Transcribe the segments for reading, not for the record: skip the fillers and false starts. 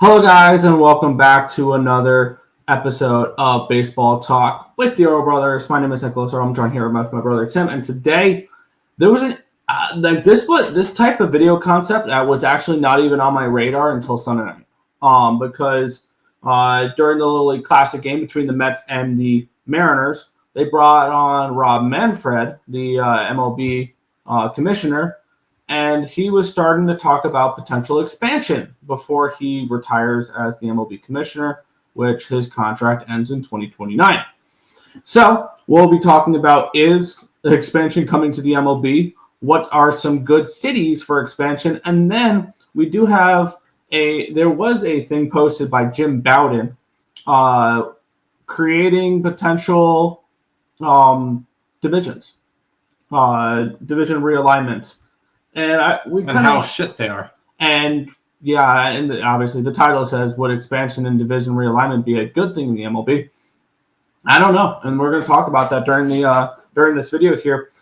Hello, guys, and welcome back to another episode of Baseball Talk with the Earl Brothers. My name is Nicholas Earl. I'm joined here with my brother Tim, and today there was this type of video concept that was actually not even on my radar until Sunday night. Because during the Little League Classic game between the Mets and the Mariners, they brought on Rob Manfred, the MLB commissioner. And he was starting to talk about potential expansion before he retires as the MLB commissioner, which his contract ends in 2029. So we'll be talking about, is expansion coming to the MLB? What are some good cities for expansion? And then we do have there was a thing posted by Jim Bowden creating potential divisions, division realignment. And how shit they are. And yeah, and obviously the title says, would expansion and division realignment be a good thing in the MLB? I don't know. And we're going to talk about that during this video here.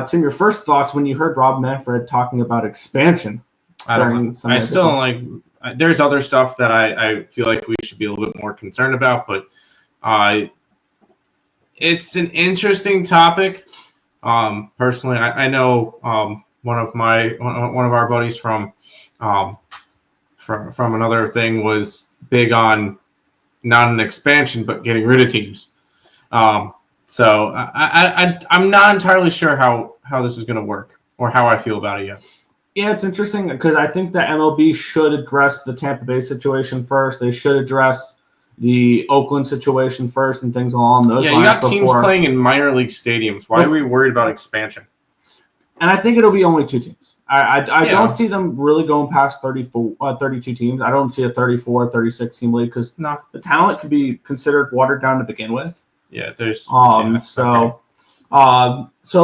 Tim, your first thoughts when you heard Rob Manfred talking about expansion? I still don't like. There's other stuff that I feel like we should be a little bit more concerned about, but it's an interesting topic. Personally, I know one of our buddies from another thing was big on not an expansion but getting rid of teams. So I'm not entirely sure how this is going to work or how I feel about it yet. Yeah, it's interesting because I think the MLB should address the Tampa Bay situation first. They should address the Oakland situation first and things along those lines. Yeah, you got teams playing in minor league stadiums. Why are we worried about expansion? And I think it'll be only two teams. I don't see them really going past 32 teams. I don't see a 34, 36 team league because the talent could be considered watered down to begin with. Yeah, there's so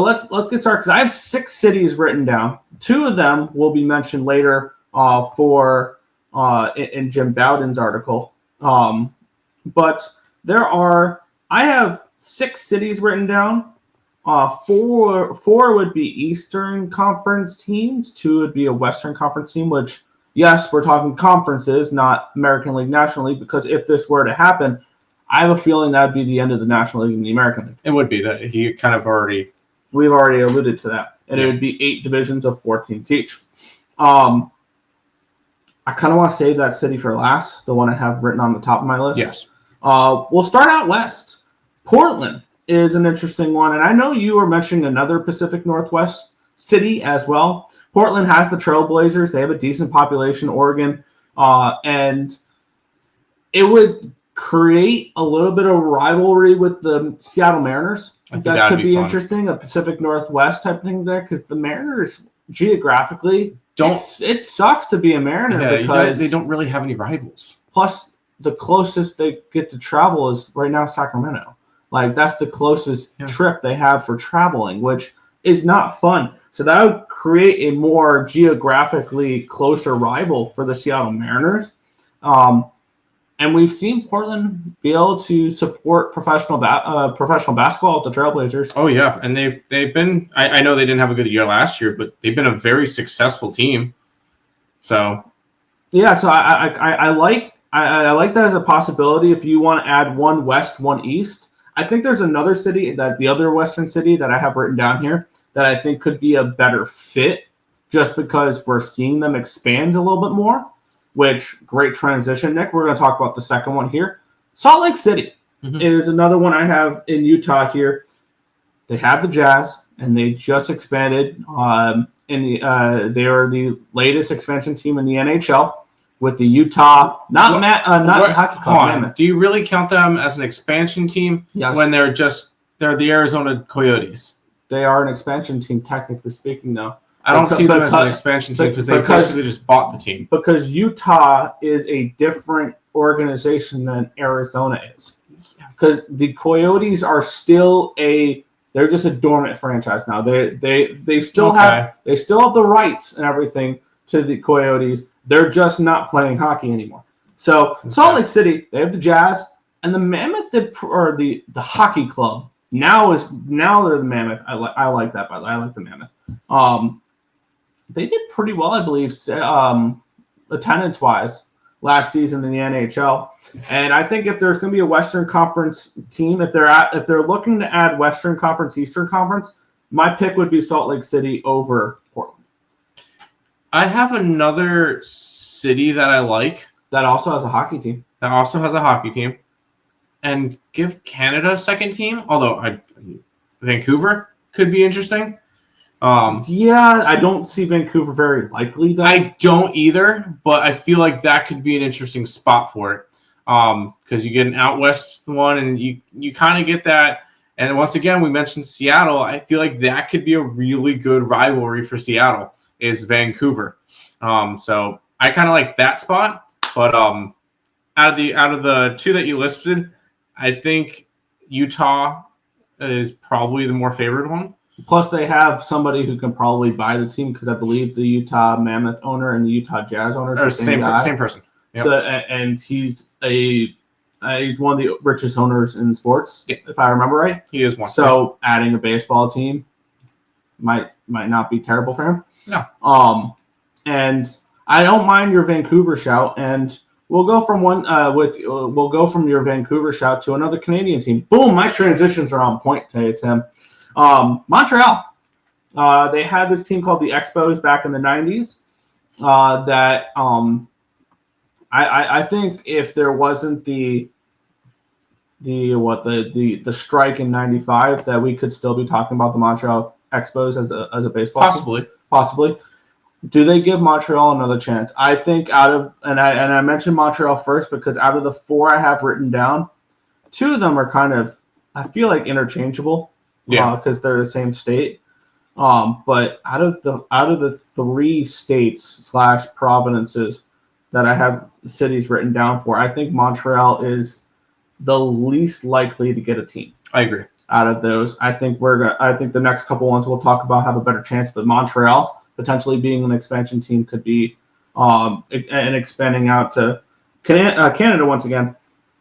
let's get started because I have 6 cities written down. 2 of them will be mentioned later in Jim Bowden's article. But I have 6 cities written down. 4 would be Eastern Conference teams. 2 would be a Western Conference team, which, yes, we're talking conferences, not American League, National League, because if this were to happen, I have a feeling that would be the end of the National League and the American League. It would be that we've already alluded to that. And It would be 8 divisions of 4 teams each. I kind of want to save that city for last, the one I have written on the top of my list. Yes. We'll start out west. Portland is an interesting one. And I know you were mentioning another Pacific Northwest city as well. Portland has the Trailblazers. They have a decent population, Oregon. And it would create a little bit of rivalry with the Seattle Mariners. That could be interesting, a Pacific Northwest type thing there, because the Mariners, geographically, it sucks to be a Mariner because they don't really have any rivals. Plus, the closest they get to travel is right now Sacramento. Like, that's the closest trip they have for traveling, which is not fun. So that would create a more geographically closer rival for the Seattle Mariners. And we've seen Portland be able to support professional basketball at the Trailblazers. Oh, yeah. And they've been – I know they didn't have a good year last year, but they've been a very successful team. So – yeah, so I like that as a possibility if you want to add one west, one east. I think there's another city, the other western city that I have written down here that I think could be a better fit just because we're seeing them expand a little bit more, which great transition, Nick. We're going to talk about the second one here. Salt Lake City is another one I have in Utah here. They have the Jazz, and they just expanded. They are the latest expansion team in the NHL. With the Utah, hockey club. Do you really count them as an expansion team when they're the Arizona Coyotes? They are an expansion team, technically speaking, though. I don't see them as an expansion team because they basically just bought the team. Because Utah is a different organization than Arizona is. Because the Coyotes are still they're just a dormant franchise now. They still have the rights and everything to the Coyotes. They're just not playing hockey anymore. So Salt Lake City, they have the Jazz, and the Mammoth, or the hockey club. Now they're the Mammoth. I like that, by the way. I like the Mammoth. They did pretty well, I believe, attendance-wise last season in the NHL. And I think if there's going to be a Western Conference team, if they're looking to add Western Conference, Eastern Conference, my pick would be Salt Lake City over Portland. I have another city that I like. That also has a hockey team. And give Canada a second team, although Vancouver could be interesting. Yeah, I don't see Vancouver very likely, though. I don't either, but I feel like that could be an interesting spot for it. Because you get an out west one, and you kind of get that. And once again, we mentioned Seattle. I feel like that could be a really good rivalry for Seattle, is Vancouver. So I kind of like that spot. But out of the two that you listed, I think Utah is probably the more favored one. Plus, they have somebody who can probably buy the team, because I believe the Utah Mammoth owner and the Utah Jazz owner are the same person. Yep. So, and he's one of the richest owners in sports, if I remember right. He is one. So, adding a baseball team might not be terrible for him. No. And I don't mind your Vancouver shout, and we'll go from your Vancouver shout to another Canadian team. Boom! My transitions are on point today, Tim. Montreal. They had this team called the Expos back in the 90s. I think if there wasn't the strike in 95, that we could still be talking about the Montreal Expos as a baseball team. Possibly. Do they give Montreal another chance? I think I mentioned Montreal first because out of the four I have written down, two of them are kind of, I feel like, interchangeable. Yeah, because they're the same state. But out of the three states / provinces that I have cities written down for, I think Montreal is the least likely to get a team. I agree. Out of those, I think the next couple ones we'll talk about have a better chance. But Montreal potentially being an expansion team could be and expanding out to Canada once again.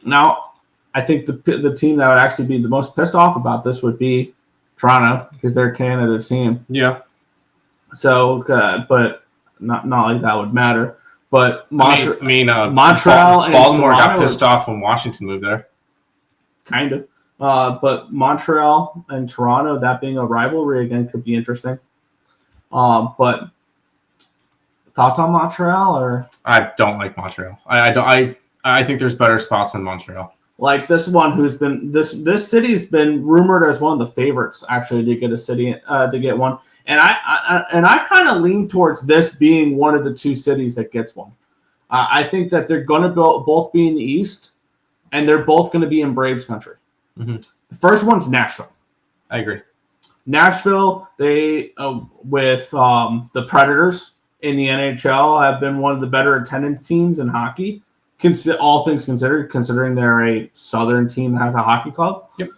Now, I think the team that would actually be the most pissed off about this would be Toronto, because they're Canada's team. Yeah. So, but not like that would matter. But Montreal and Baltimore Toronto got pissed off when Washington moved there. Kind of. But Montreal and Toronto, that being a rivalry again, could be interesting. But thoughts on Montreal? Or I don't like Montreal. I think there's better spots in Montreal. Like this one, who's been this city's been rumored as one of the favorites actually to get to get one, and I kind of lean towards this being one of the two cities that gets one. I think that they're going to both be in the East, and they're both going to be in Braves country. Mm-hmm. The first one's Nashville. I agree. Nashville, they with the Predators in the NHL have been one of the better attendance teams in hockey. All things considered, considering they're a southern team that has a hockey club. Yep.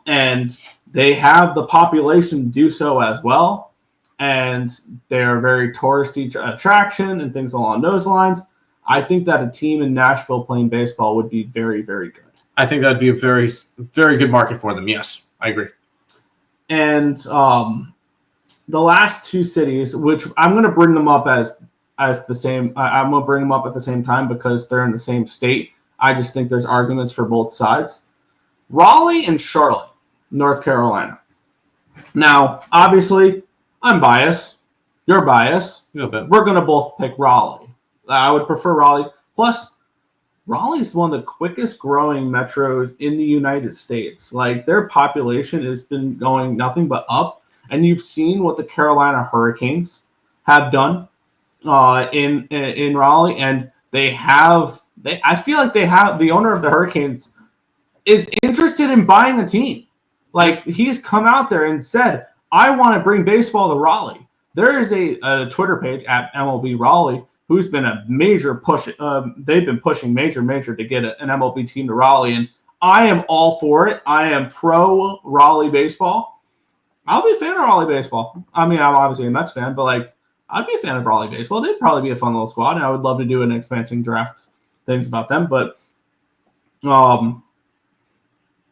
And they have the population to do so as well. And they're a very touristy attraction and things along those lines. I think that a team in Nashville playing baseball would be very, very good. I think that'd be a very, very good market for them. Yes, I agree. And the last two cities, which I'm going to bring them up as the same. I'm going to bring them up at the same time because they're in the same state. I just think there's arguments for both sides. Raleigh and Charlotte, North Carolina. Now, obviously, I'm biased. You're biased. A little bit. We're going to both pick Raleigh. I would prefer Raleigh. Plus, Raleigh is one of the quickest growing metros in the United States. Like, their population has been going nothing but up. And you've seen what the Carolina Hurricanes have done in Raleigh, and I feel like the owner of the Hurricanes is interested in buying a team. Like, he's come out there and said, I want to bring baseball to Raleigh. There is a Twitter page at MLB Raleigh who's been a major push. They've been pushing major to get an MLB team to Raleigh, and I am all for it. I am pro Raleigh baseball. I'll be a fan of Raleigh baseball. I mean, I'm obviously a Mets fan, but like, I'd be a fan of Raleigh baseball. They'd probably be a fun little squad, and I would love to do an expansion draft things about them. But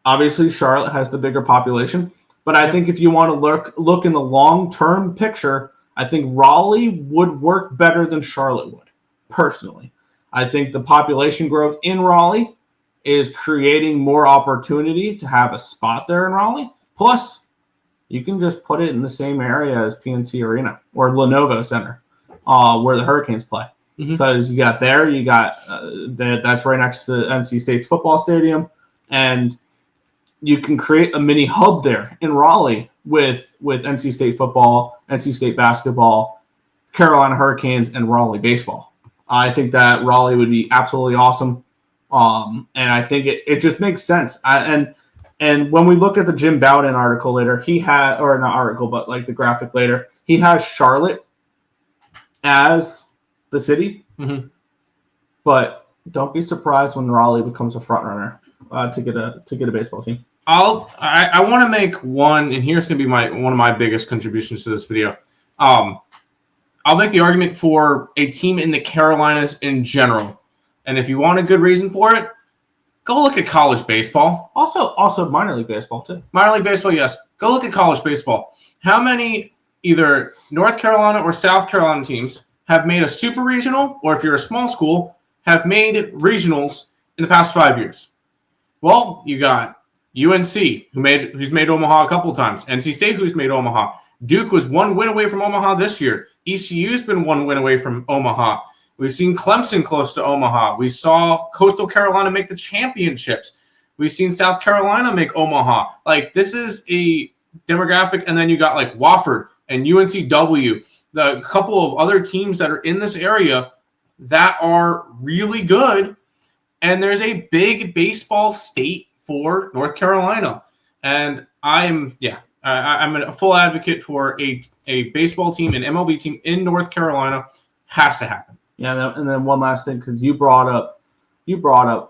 obviously, Charlotte has the bigger population. But I think if you want to look in the long-term picture, I think Raleigh would work better than Charlotte would, personally. I think the population growth in Raleigh is creating more opportunity to have a spot there in Raleigh. Plus, you can just put it in the same area as PNC Arena or Lenovo Center, where the Hurricanes play. Because you got that's right next to NC State's football stadium, and you can create a mini hub there in Raleigh with NC State football, NC State basketball, Carolina Hurricanes, and Raleigh baseball. I think that Raleigh would be absolutely awesome, and I think it just makes sense. And when we look at the Jim Bowden article later, he had, or not article, but like the graphic later, he has Charlotte as the city, but don't be surprised when Raleigh becomes a front runner to get a baseball team. I want to make one, and here's going to be one of my biggest contributions to this video. I'll make the argument for a team in the Carolinas in general, and if you want a good reason for it, go look at college baseball. Also minor league baseball too. Minor league baseball, yes. Go look at college baseball. How many either North Carolina or South Carolina teams have made a super regional, or if you're a small school, have made regionals in the past 5 years? Well, you got UNC, who's made Omaha a couple of times. NC State, who's made Omaha. Duke was one win away from Omaha this year. ECU's been one win away from Omaha. We've seen Clemson close to Omaha. We saw Coastal Carolina make the championships. We've seen South Carolina make Omaha. Like, this is a demographic, and then you got like Wofford and UNCW. The couple of other teams that are in this area that are really good, and there's a big baseball state for North Carolina. And I'm a full advocate for a baseball team, an MLB team in North Carolina. Has to happen. Yeah, and then one last thing, because you brought up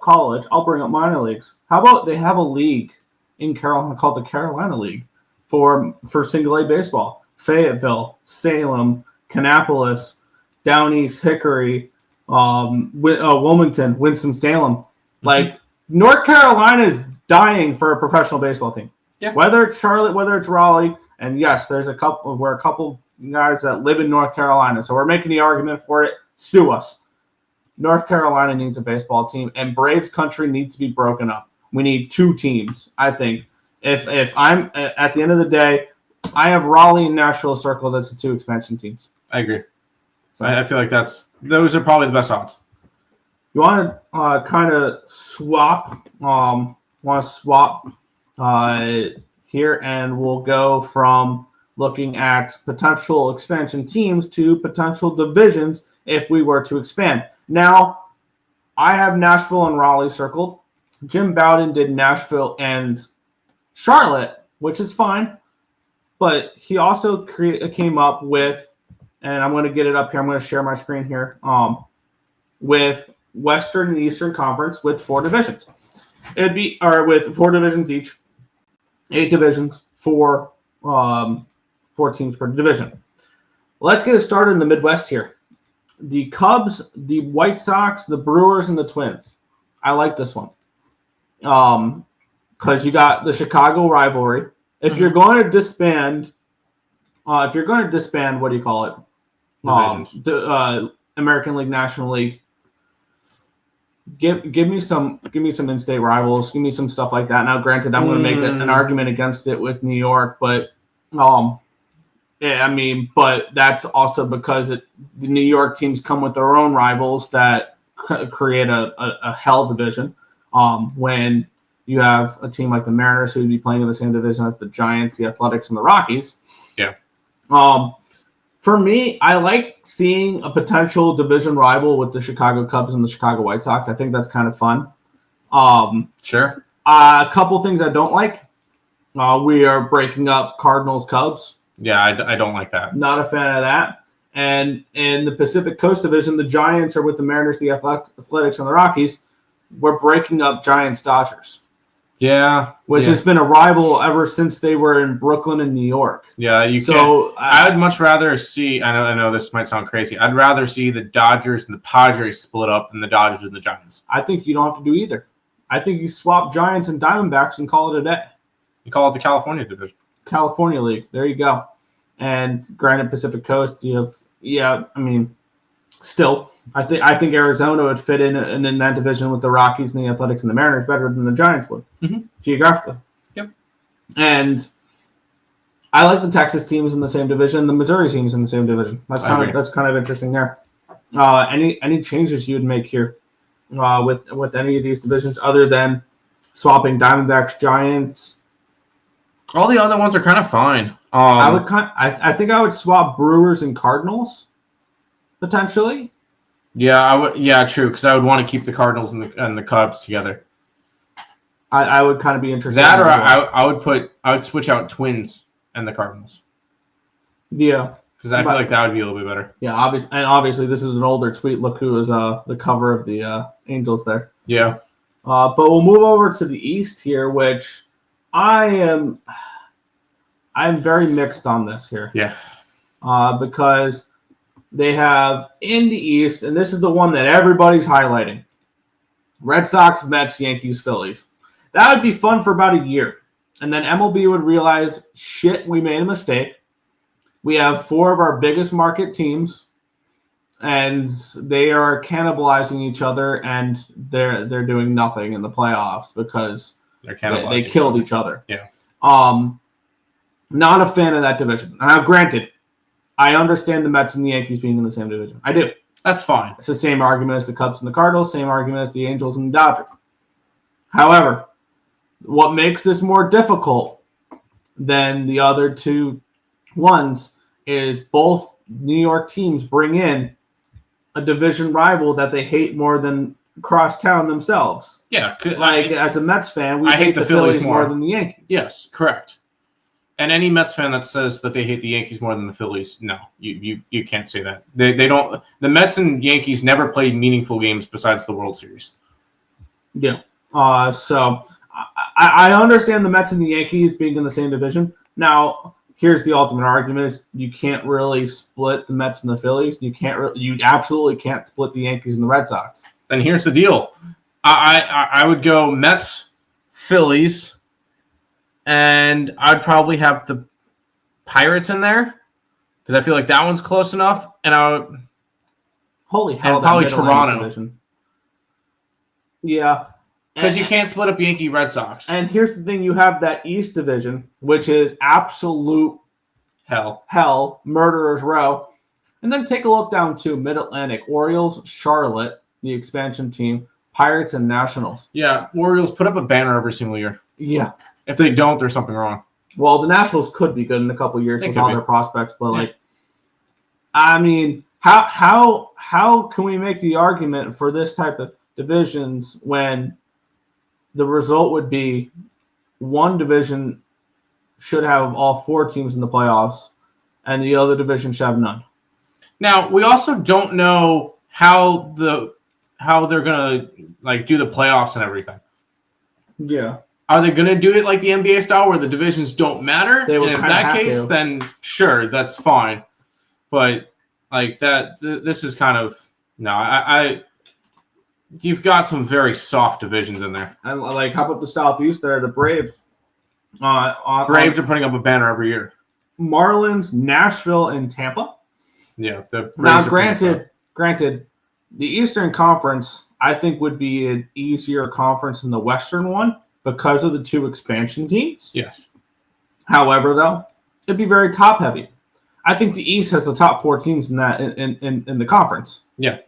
college, I'll bring up minor leagues. How about they have a league in Carolina called the Carolina League for single A baseball? Fayetteville, Salem, Kannapolis, Down East, Hickory, Wilmington, Winston-Salem. Like, North Carolina is dying for a professional baseball team. Yeah. Whether it's Charlotte, whether it's Raleigh, and yes, there's a couple guys that live in North Carolina, so we're making the argument for it. Sue us. North Carolina needs a baseball team, and Braves country needs to be broken up. We need two teams, I think. If I'm at the end of the day, I have Raleigh and Nashville circled as the two expansion teams. I agree. I feel like those are probably the best odds. You want to kind of swap? Here, and we'll go from looking at potential expansion teams to potential divisions if we were to expand. Now, I have Nashville and Raleigh circled. Jim Bowden did Nashville and Charlotte, which is fine. But he also came up with, and I'm going to get it up here. I'm going to share my screen here, with Western and Eastern Conference with 4 divisions. With 4 divisions each, 8 divisions, 4 teams per division. Let's get it started in the Midwest here. The Cubs, the White Sox, the Brewers, and the Twins. I like this one. Because you got the Chicago rivalry. If you're going to disband, what do you call it? The American League, National League. Give me some in-state rivals. Give me some stuff like that. Now, granted, I'm going to make an argument against it with New York, but but that's also because the New York teams come with their own rivals that create a hell division. When you have a team like the Mariners who would be playing in the same division as the Giants, the Athletics, and the Rockies. Yeah. For me, I like seeing a potential division rival with the Chicago Cubs and the Chicago White Sox. I think that's kind of fun. Sure. A couple things I don't like. We are breaking up Cardinals-Cubs. Yeah, I don't like that. Not a fan of that. And in the Pacific Coast Division, the Giants are with the Mariners, the Athletics, and the Rockies. We're breaking up Giants-Dodgers. Yeah. Which has been a rival ever since they were in Brooklyn and New York. Yeah, I'd much rather see, I know this might sound crazy, I'd rather see the Dodgers and the Padres split up than the Dodgers and the Giants. I think you don't have to do either. I think you swap Giants and Diamondbacks and call it a day. You call it the California Division. California League. There you go. And granted, Pacific Coast, you have, still, I think Arizona would fit in that division with the Rockies and the Athletics and the Mariners better than the Giants would geographically. Yep. And I like the Texas teams in the same division, the Missouri teams in the same division. That's kind of interesting there. Any changes you'd make here with any of these divisions other than swapping Diamondbacks, Giants? All the other ones are kind of fine. I think I would swap Brewers and Cardinals potentially. Yeah, I would. Yeah, true. Because I would want to keep the Cardinals and the Cubs together. I would kind of be interested. That, or I would switch out Twins and the Cardinals. Yeah, because I feel like that would be a little bit better. Yeah, obviously this is an older tweet. Look who is the cover of the Angels there. Yeah. But we'll move over to the East here, which I'm very mixed on this here. Yeah. Because they have in the East, and this is the one that everybody's highlighting: Red Sox, Mets, Yankees, Phillies. That would be fun for about a year. And then MLB would realize, shit, we made a mistake. We have 4 of our biggest market teams, and they are cannibalizing each other, and they're doing nothing in the playoffs because they killed each other. Yeah. Not a fan of that division. Now, granted, I understand the Mets and the Yankees being in the same division. I do. That's fine. It's the same argument as the Cubs and the Cardinals, same argument as the Angels and the Dodgers. However, what makes this more difficult than the other two ones is both New York teams bring in a division rival that they hate more than crosstown themselves. Yeah. As a Mets fan, we hate the Phillies more than the Yankees. Yes, correct. And any Mets fan that says that they hate the Yankees more than the Phillies, no, you can't say that. They don't. The Mets and Yankees never played meaningful games besides the World Series. Yeah. So I understand the Mets and the Yankees being in the same division. Now, here's the ultimate argument: is you can't really split the Mets and the Phillies. You absolutely can't split the Yankees and the Red Sox. And here's the deal: I would go Mets, Phillies. And I'd probably have the Pirates in there because I feel like that one's close enough. And holy hell, and probably Toronto. Division. Yeah, because you can't split up Yankee Red Sox. And here's the thing: you have that East Division, which is absolute hell, murderer's row. And then take a look down to Mid-Atlantic: Orioles, Charlotte, the expansion team, Pirates, and Nationals. Yeah, Orioles put up a banner every single year. Yeah. If they don't, there's something wrong. Well, the Nationals could be good in a couple of years with all their prospects, but I mean, how can we make the argument for this type of divisions when the result would be one division should have all 4 teams in the playoffs and the other division should have none? Now, we also don't know how they're gonna do the playoffs and everything. Yeah. Are they going to do it like the NBA style where the divisions don't matter? And in that case, then sure, that's fine. But this is kind of you've got some very soft divisions in there. And how about the Southeast there? The Braves. Braves are putting up a banner every year. Marlins, Nashville, and Tampa. Yeah. Now, granted, the Eastern Conference I think would be an easier conference than the Western one, because of the 2 expansion teams. Yes. However, though, it'd be very top heavy. I think the East has the top 4 teams in that in the conference. Yeah,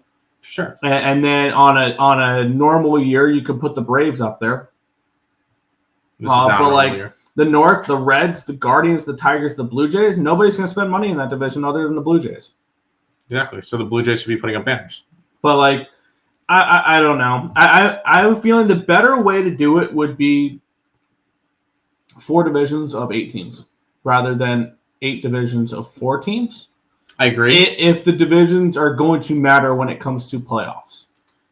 sure. And then on a normal year, you could put the Braves up there. But the North, the Reds, the Guardians, the Tigers, the Blue Jays, nobody's going to spend money in that division other than the Blue Jays. Exactly. So the Blue Jays should be putting up banners. But I don't know. I have a feeling the better way to do it would be 4 divisions of 8 teams rather than 8 divisions of 4 teams. I agree. If the divisions are going to matter when it comes to playoffs.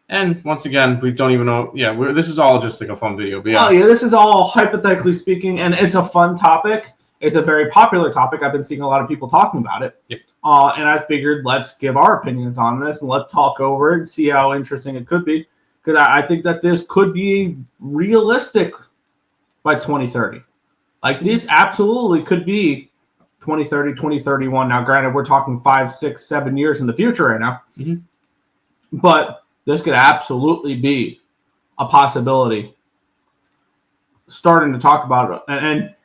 And once again, we don't even know. Yeah, this is all just like a fun video. But yeah. Oh, yeah, this is all hypothetically speaking, and it's a fun topic. It's a very popular topic. I've been seeing a lot of people talking about it. Yep. And I figured let's give our opinions on this and let's talk over it and see how interesting it could be. Because I think that this could be realistic by 2030. This absolutely could be 2030, 2031. Now, granted, we're talking 5, 6, 7 years in the future right now. Mhm. But this could absolutely be a possibility. Starting to talk about it.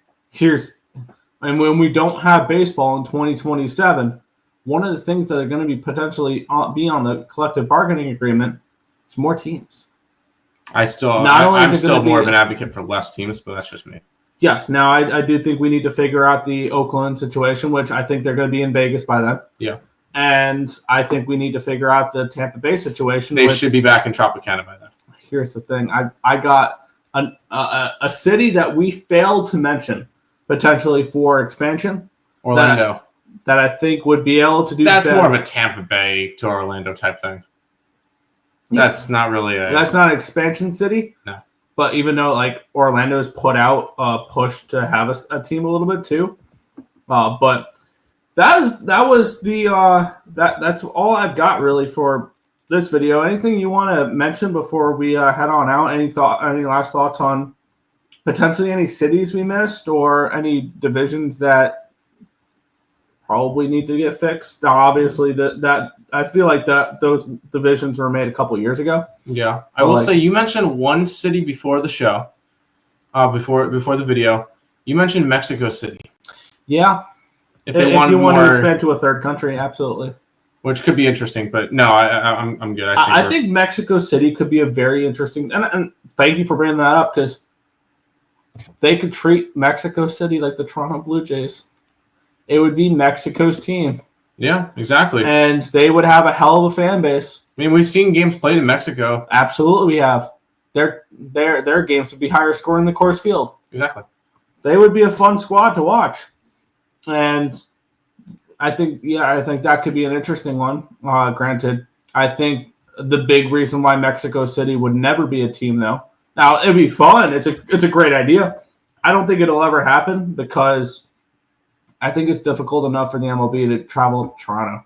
And when we don't have baseball in 2027, one of the things that are going to be potentially be on the collective bargaining agreement is more teams. I'm still more of an advocate for less teams, but that's just me. Yes. Now, I do think we need to figure out the Oakland situation, which I think they're going to be in Vegas by then. Yeah. And I think we need to figure out the Tampa Bay situation. They should be back in Tropicana by then. Here's the thing. I got a city that we failed to mention potentially for expansion. Orlando. That I think would be able to do that's better. More of a Tampa Bay to Orlando type thing. Yeah. That's not really that's not an expansion city. No. But even though like Orlando's put out a push to have a team a little bit too. But that's all I've got really for this video. Anything you want to mention before we head on out? Any last thoughts on potentially any cities we missed or any divisions that probably need to get fixed? Now, obviously, that I feel like those divisions were made a couple years ago. Yeah, I will say you mentioned one city before the show, before the video. You mentioned Mexico City. Yeah, if you want to expand to a third country, absolutely. Which could be interesting, but no, I'm good. I think Mexico City could be a very interesting, and thank you for bringing that up because they could treat Mexico City like the Toronto Blue Jays. It would be Mexico's team. Yeah, exactly. And they would have a hell of a fan base. I mean, we've seen games played in Mexico. Absolutely, we have. Their games would be higher scoring than Coors Field. Exactly. They would be a fun squad to watch. And I think that could be an interesting one. Granted, I think the big reason why Mexico City would never be a team, though. Now, it'd be fun. It's a great idea. I don't think it'll ever happen because I think it's difficult enough for the MLB to travel to Toronto.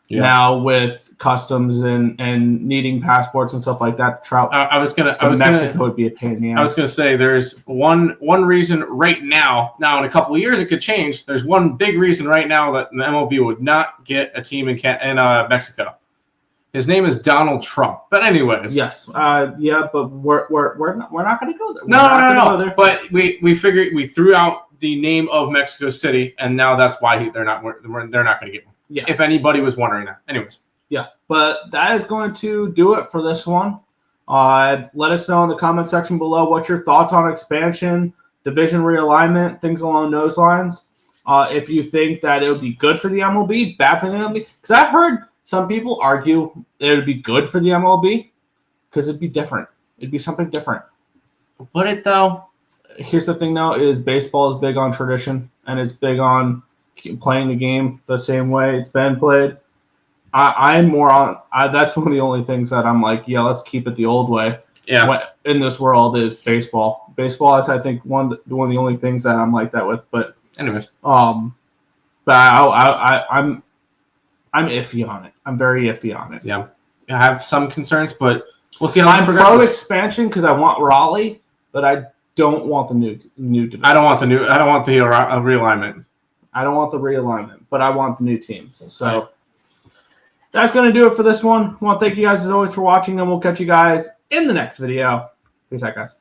Yeah. Now with customs and needing passports and stuff like that, Mexico would be a pain in the ass. I was going to say there's one reason right now. Now in a couple of years it could change. There's one big reason right now that the MLB would not get a team in Mexico. His name is Donald Trump. But anyways, yes, yeah, but we're not going to go there. No. But we figured we threw out the name of Mexico City, and now that's why they're not going to get one. Yeah. If anybody was wondering that. Anyways. Yeah, but that is going to do it for this one. Let us know in the comment section below what's your thoughts on expansion, division realignment, things along those lines. If you think that it would be good for the MLB, bad for the MLB. Because I've heard some people argue it would be good for the MLB because it'd be different. It'd be something different. Would it, though? Here's the thing, though, is baseball is big on tradition, and it's big on playing the game the same way it's been played. I'm more on that's one of the only things that I'm like, yeah, let's keep it the old way. Yeah. In this world is baseball. Baseball is, I think, one of the only things that I'm like that with. But anyways, but I'm iffy on it. I'm very iffy on it. Yeah, I have some concerns, but we'll see how I'm pro expansion because I want Raleigh, but I don't want the new division. I don't want the realignment. I don't want the realignment, but I want the new teams. So that's going to do it for this one. I want to thank you guys as always for watching, and we'll catch you guys in the next video. Peace out, guys.